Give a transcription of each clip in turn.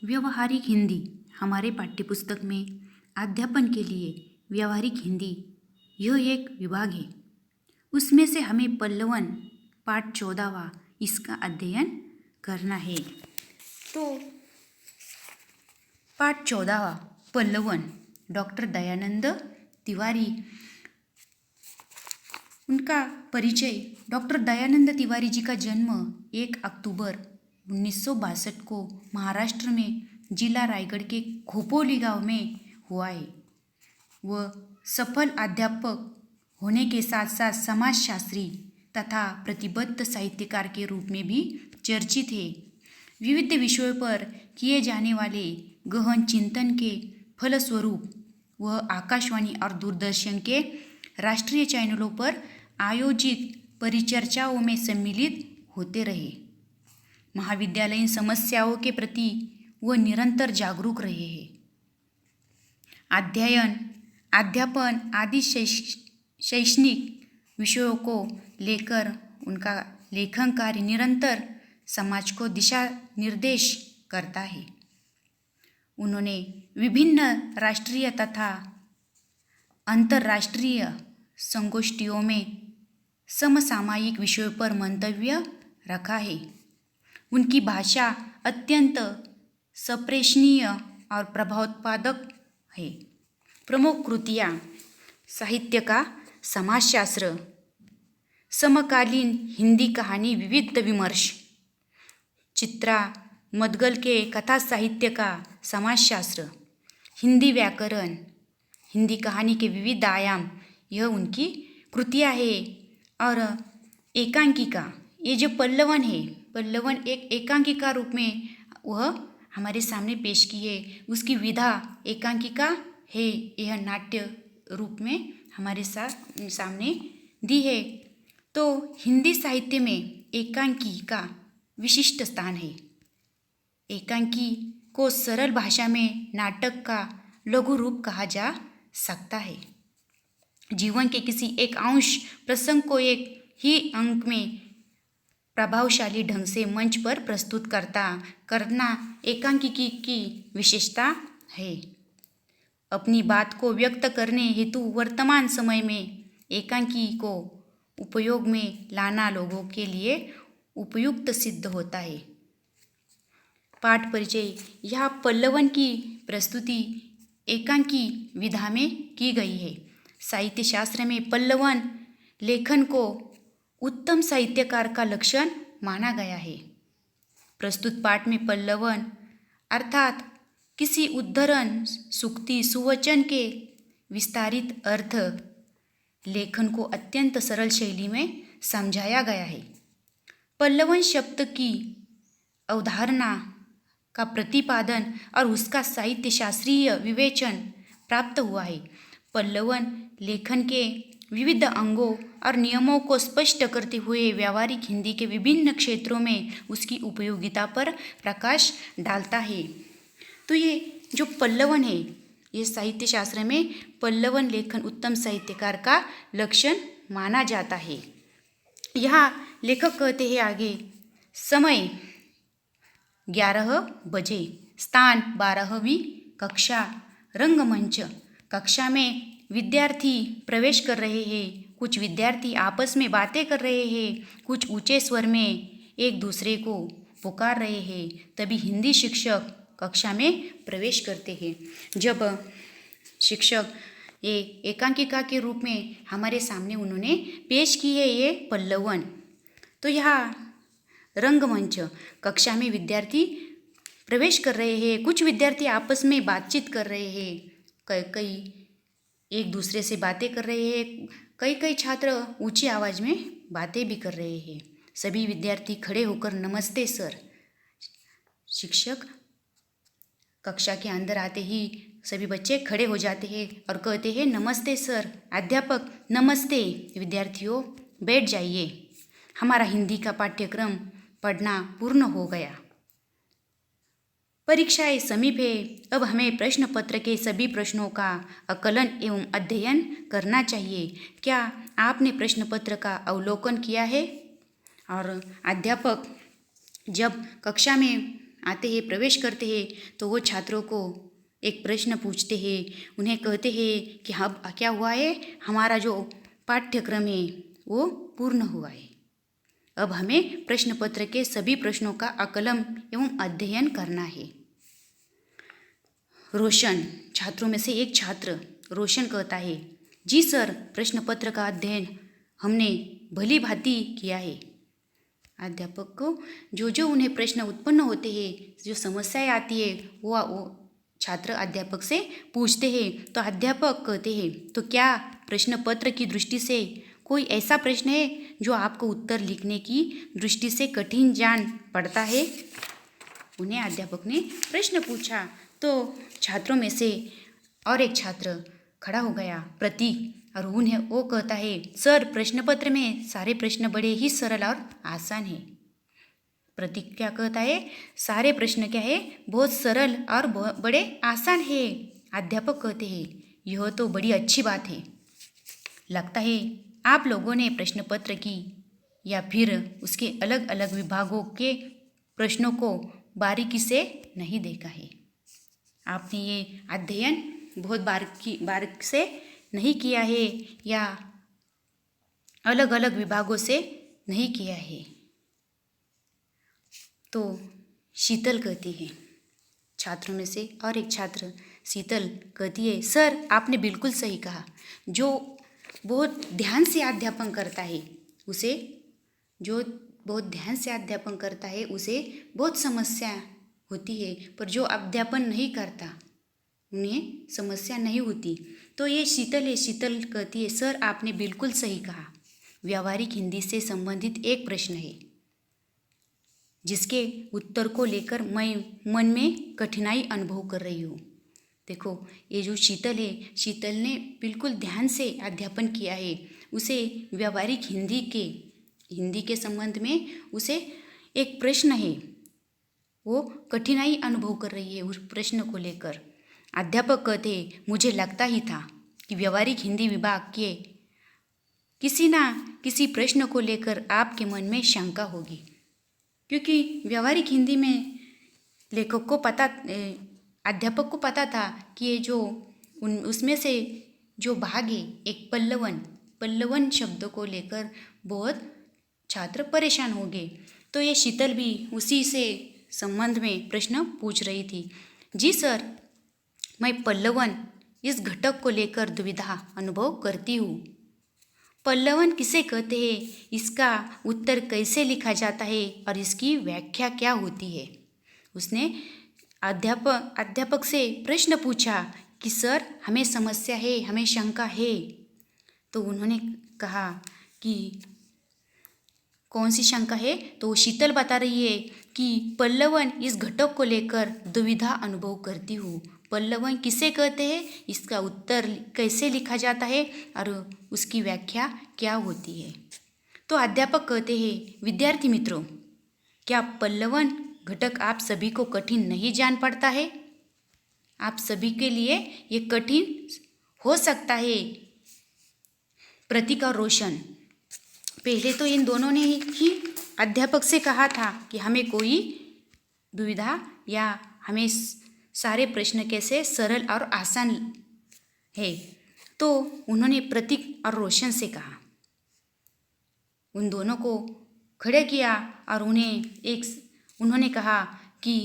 व्यवहारिक हिंदी हमारे पाठ्यपुस्तक में अध्यापन के लिए व्यवहारिक हिंदी यह एक विभाग है। उसमें से हमें पल्लवन पाठ 14वां इसका अध्ययन करना है। तो पाठ 14वां पल्लवन डॉक्टर दयानंद तिवारी। उनका परिचय। डॉक्टर दयानंद तिवारी जी का जन्म 1 अक्टूबर 1962 को महाराष्ट्र में जिला रायगढ़ के खोपोली गांव में हुआ है। वह सफल अध्यापक होने के साथ साथ समाजशास्त्री तथा प्रतिबद्ध साहित्यकार के रूप में भी चर्चित है। विविध विषयों पर किए जाने वाले गहन चिंतन के फलस्वरूप वह आकाशवाणी और दूरदर्शन के राष्ट्रीय चैनलों पर आयोजित परिचर्चाओं में सम्मिलित होते रहे। महाविद्यालयीन समस्याओं के प्रति वह निरंतर जागरूक रहे हैं। अध्ययन, अध्यापन आदि शैक्षणिक विषयों को लेकर उनका लेखन कार्य निरंतर समाज को दिशा निर्देश करता है। उन्होंने विभिन्न राष्ट्रीय तथा अंतर्राष्ट्रीय संगोष्ठियों में समसामयिक विषयों पर मंतव्य रखा है। उनकी भाषा अत्यंत संप्रेषणीय और प्रभावोत्पादक है। प्रमुख कृतियाँ: साहित्य का समाजशास्त्र, समकालीन हिंदी कहानी विविध विमर्श, चित्रा मदगल के कथा साहित्य का समाजशास्त्र, हिंदी व्याकरण, हिंदी कहानी के विविध आयाम, यह उनकी कृतियाँ है। और एकांकिका, ये जो पल्लवन है, पल्लवन एक एकांकिका रूप में वह हमारे सामने पेश की है। उसकी विधा एकांकिका है, यह नाट्य रूप में हमारे सामने दी है। तो हिंदी साहित्य में एकांकी का विशिष्ट स्थान है। एकांकी को सरल भाषा में नाटक का लघु रूप कहा जा सकता है। जीवन के किसी एक अंश प्रसंग को एक ही अंक में प्रभावशाली ढंग से मंच पर प्रस्तुत करना एकांकिकी की विशेषता है। अपनी बात को व्यक्त करने हेतु वर्तमान समय में एकांकी को उपयोग में लाना लोगों के लिए उपयुक्त सिद्ध होता है। पाठ परिचय। यह पल्लवन की प्रस्तुति एकांकी विधा में की गई है। साहित्य शास्त्र में पल्लवन लेखन को उत्तम साहित्यकार का लक्षण माना गया है। प्रस्तुत पाठ में पल्लवन अर्थात किसी उद्धरण, सूक्ति, सुवचन के विस्तारित अर्थ लेखन को अत्यंत सरल शैली में समझाया गया है। पल्लवन शब्द की अवधारणा का प्रतिपादन और उसका साहित्य शास्त्रीय विवेचन प्राप्त हुआ है। पल्लवन लेखन के विविध अंगों और नियमों को स्पष्ट करते हुए व्यावहारिक हिंदी के विभिन्न क्षेत्रों में उसकी उपयोगिता पर प्रकाश डालता है। तो ये जो पल्लवन है, ये साहित्य शास्त्र में पल्लवन लेखन उत्तम साहित्यकार का लक्षण माना जाता है। यहाँ लेखक कहते हैं आगे, समय 11 बजे, स्थान 12वीं कक्षा, रंगमंच, कक्षा में विद्यार्थी प्रवेश कर रहे हैं, कुछ विद्यार्थी आपस में बातें कर रहे हैं, कुछ ऊंचे स्वर में एक दूसरे को पुकार रहे हैं। तभी हिंदी शिक्षक कक्षा में प्रवेश करते हैं। जब शिक्षक ये एकांकिका के रूप में हमारे सामने उन्होंने पेश की है ये पल्लवन। तो यहाँ रंगमंच, कक्षा में विद्यार्थी प्रवेश कर रहे हैं, कुछ विद्यार्थी आपस में बातचीत कर रहे हैं, कई एक दूसरे से बातें कर रहे हैं, कई छात्र ऊंची आवाज़ में बातें भी कर रहे हैं। सभी विद्यार्थी खड़े होकर नमस्ते सर। शिक्षक कक्षा के अंदर आते ही सभी बच्चे खड़े हो जाते हैं और कहते हैं नमस्ते सर। अध्यापक नमस्ते, विद्यार्थियों बैठ जाइए, हमारा हिंदी का पाठ्यक्रम पढ़ना पूर्ण हो गया, परीक्षाएं समीप है। अब हमें प्रश्न पत्र के सभी प्रश्नों का आकलन एवं अध्ययन करना चाहिए। क्या आपने प्रश्न पत्र का अवलोकन किया है? और अध्यापक जब कक्षा में आते हैं, प्रवेश करते हैं, तो वो छात्रों को एक प्रश्न पूछते हैं। उन्हें कहते हैं कि अब क्या हुआ है, हमारा जो पाठ्यक्रम है वो पूर्ण हुआ है। अब हमें प्रश्न पत्र के सभी प्रश्नों का आकलन एवं अध्ययन करना है। रोशन, छात्रों में से एक छात्र रोशन कहता है, जी सर, प्रश्न पत्र का अध्ययन हमने भली भांति किया है। अध्यापक को जो उन्हें प्रश्न उत्पन्न होते हैं, जो समस्याएं आती है, वो छात्र अध्यापक से पूछते हैं। तो अध्यापक कहते हैं, तो क्या प्रश्न पत्र की दृष्टि से कोई ऐसा प्रश्न है जो आपको उत्तर लिखने की दृष्टि से कठिन जान पड़ता है? उन्हें अध्यापक ने प्रश्न पूछा। तो छात्रों में से और एक छात्र खड़ा हो गया, प्रतीक, और वो कहता है, सर, प्रश्न पत्र में सारे प्रश्न बड़े ही सरल और आसान हैं। प्रतीक क्या कहता है, सारे प्रश्न क्या है, बहुत सरल और बड़े आसान है। अध्यापक कहते हैं, यह तो बड़ी अच्छी बात है। लगता है आप लोगों ने प्रश्न पत्र की या फिर उसके अलग अलग विभागों के प्रश्नों को बारीकी से नहीं देखा है। आपने ये अध्ययन बहुत बारीक से नहीं किया है या अलग अलग विभागों से नहीं किया है। तो शीतल कहती है, छात्रों में से और एक छात्र शीतल कहती है, सर, आपने बिल्कुल सही कहा। जो बहुत ध्यान से अध्यापन करता है उसे बहुत समस्या होती है, पर जो अध्यापन नहीं करता उन्हें समस्या नहीं होती। तो ये शीतल है। शीतल कहती है, सर, आपने बिल्कुल सही कहा। व्यावहारिक हिंदी से संबंधित एक प्रश्न है जिसके उत्तर को लेकर मैं मन में कठिनाई अनुभव कर रही हूँ। देखो, ये जो शीतल है, शीतल ने बिल्कुल ध्यान से अध्यापन किया है। उसे व्यावहारिक हिंदी के संबंध में उसे एक प्रश्न है, वो कठिनाई अनुभव कर रही है उस प्रश्न को लेकर। अध्यापक कहते, मुझे लगता ही था कि व्यावहारिक हिंदी विभाग के किसी ना किसी प्रश्न को लेकर आपके मन में शंका होगी, क्योंकि व्यावहारिक हिंदी में अध्यापक को पता था कि ये जो उसमें से जो भाग है, एक पल्लवन शब्दों को लेकर बहुत छात्र परेशान हो गए। तो ये शीतल भी उसी से संबंध में प्रश्न पूछ रही थी। जी सर, मैं पल्लवन इस घटक को लेकर दुविधा अनुभव करती हूँ। पल्लवन किसे कहते हैं, इसका उत्तर कैसे लिखा जाता है और इसकी व्याख्या क्या होती है? उसने अध्यापक से प्रश्न पूछा कि सर, हमें समस्या है, हमें शंका है। तो उन्होंने कहा कि कौन सी शंका है? तो शीतल बता रही है कि पल्लवन इस घटक को लेकर दुविधा अनुभव करती हूँ। पल्लवन किसे कहते हैं, इसका उत्तर कैसे लिखा जाता है और उसकी व्याख्या क्या होती है? तो अध्यापक कहते हैं, विद्यार्थी मित्रों, क्या पल्लवन घटक आप सभी को कठिन नहीं जान पड़ता है? आप सभी के लिए ये कठिन हो सकता है। प्रतीक और रोशन, पहले तो इन दोनों ने ही अध्यापक से कहा था कि हमें कोई दुविधा या हमें सारे प्रश्न कैसे सरल और आसान है। तो उन्होंने प्रतीक और रोशन से कहा, उन दोनों को खड़े किया और उन्होंने कहा कि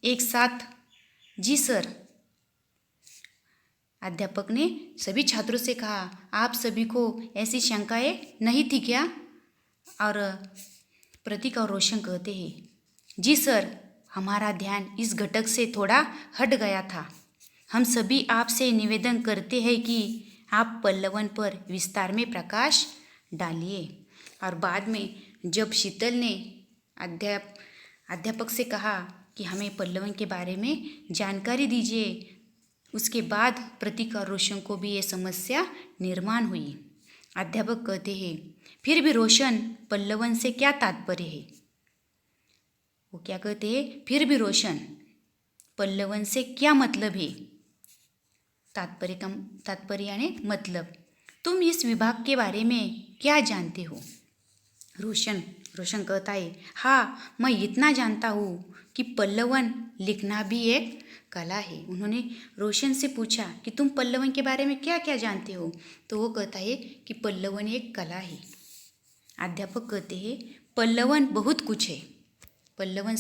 एक साथ, जी सर। अध्यापक ने सभी छात्रों से कहा, आप सभी को ऐसी शंकाएं नहीं थी क्या? और प्रतीक और रोशन कहते हैं, जी सर, हमारा ध्यान इस घटक से थोड़ा हट गया था। हम सभी आपसे निवेदन करते हैं कि आप पल्लवन पर विस्तार में प्रकाश डालिए। और बाद में जब शीतल ने अध्यापक से कहा कि हमें पल्लवन के बारे में जानकारी दीजिए, उसके बाद प्रतीक और रोशन को भी ये समस्या निर्माण हुई। अध्यापक कहते हैं, फिर भी रोशन, पल्लवन से क्या तात्पर्य है? वो क्या कहते हैं, फिर भी रोशन, पल्लवन से क्या मतलब है? तात्पर्य यानी मतलब। तुम इस विभाग के बारे में क्या जानते हो? रोशन कहता है, हाँ मैं इतना जानता हूँ कि पल्लवन लिखना भी एक कला है। उन्होंने रोशन से पूछा कि तुम पल्लवन के बारे में क्या क्या जानते हो, तो वो कहता है कि पल्लवन एक कला है। अध्यापक कहते हैं, पल्लवन बहुत कुछ है। पल्लवन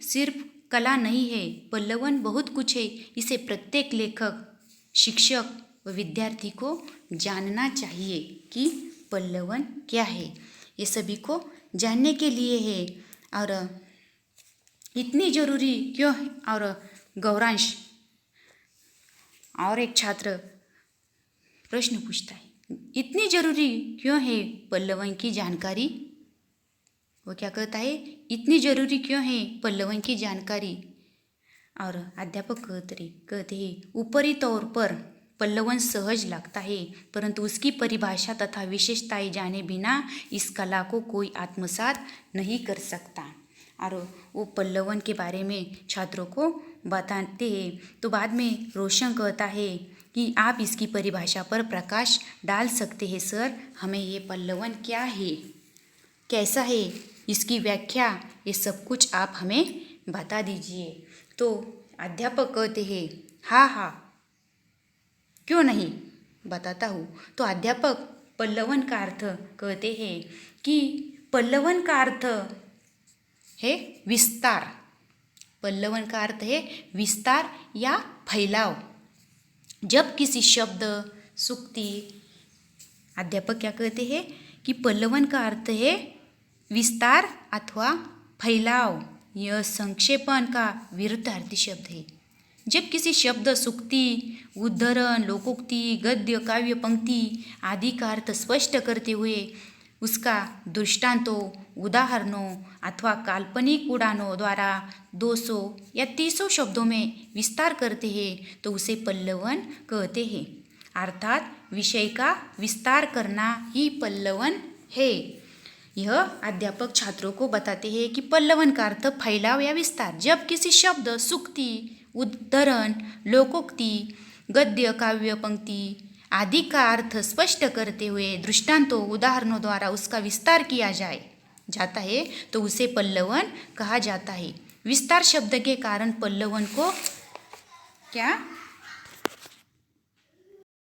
सिर्फ कला नहीं है, पल्लवन बहुत कुछ है। इसे प्रत्येक लेखक, शिक्षक व विद्यार्थी को जानना चाहिए कि पल्लवन क्या है। ये सभी को जानने के लिए है। और इतनी जरूरी क्यों है? और गौरांश और एक छात्र प्रश्न पूछता है, इतनी जरूरी क्यों है पल्लवन की जानकारी? वो क्या कहता है, इतनी जरूरी क्यों है पल्लवन की जानकारी? और अध्यापक कहते हैं, ऊपरी तौर पर पल्लवन सहज लगता है, परंतु उसकी परिभाषा तथा विशेषताएं जाने बिना इस कला को कोई आत्मसात नहीं कर सकता। और वो पल्लवन के बारे में छात्रों को बताते हैं। तो बाद में रोशन कहता है कि आप इसकी परिभाषा पर प्रकाश डाल सकते हैं सर, हमें ये पल्लवन क्या है, कैसा है, इसकी व्याख्या, ये सब कुछ आप हमें बता दीजिए। तो अध्यापक कहते हैं, हाँ हाँ क्यों नहीं, बताता हूँ। तो अध्यापक पल्लवन का अर्थ कहते हैं कि पल्लवन का अर्थ है विस्तार। पल्लवन का अर्थ है विस्तार या फैलाव। जब किसी शब्द, सूक्ति, अध्यापक क्या कहते हैं कि पल्लवन का अर्थ है विस्तार अथवा फैलाव। यह संक्षेपण का विरुद्धार्थी शब्द है। जब किसी शब्द, सूक्ति, उद्धरण, लोकोक्ति, गद्य, काव्य, पंक्ति आदि का अर्थ स्पष्ट करते हुए उसका दृष्टांतों, उदाहरणों अथवा काल्पनिक उड़ानों द्वारा 200 या 300 शब्दों में विस्तार करते हैं तो उसे पल्लवन कहते हैं। अर्थात विषय का विस्तार करना ही पल्लवन है। यह अध्यापक छात्रों को बताते हैं कि पल्लवन का अर्थ फैलाव या विस्तार। जब किसी शब्द, सूक्ति, उद्धरण, लोकोक्ति, गद्य, काव्य, पंक्ति आदि का अर्थ स्पष्ट करते हुए दृष्टांतों, उदाहरणों द्वारा उसका विस्तार किया जाता है तो उसे पल्लवन कहा जाता है। विस्तार शब्द के कारण पल्लवन को क्या